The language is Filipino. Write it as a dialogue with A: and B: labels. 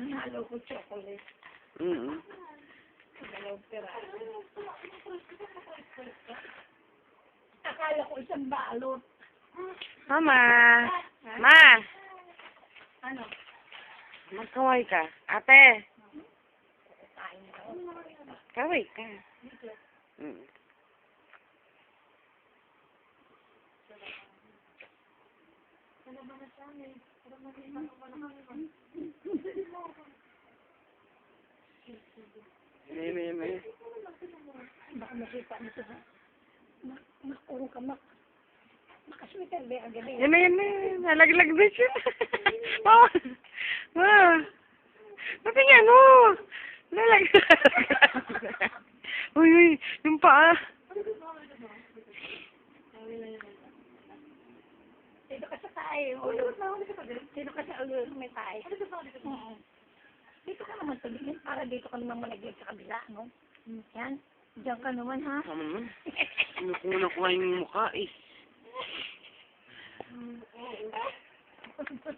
A: Nahalo ko chocolate. Dalawang piraso. Akala ko isang balot.
B: Mama! Ma!
A: Ano?
B: Magkaway ka. Ate! Kaway ka. May.
A: Baka masipa nito ha. Makuro ka makasweater ba ang gabi?
B: Yan. Nalaglag ba siya? Oh! Ma! Patingin mo! Nalaglag. Uy, yung paa.
A: Dito ka sa tayo. Dito ka sa ulo may tayo. Dito ka naman tumingin para dito ka naman malagyan sa kabila, no? Yan. Diyan ka naman, ha?
B: Tama naman. Ano kung nakuha yung mukha eh.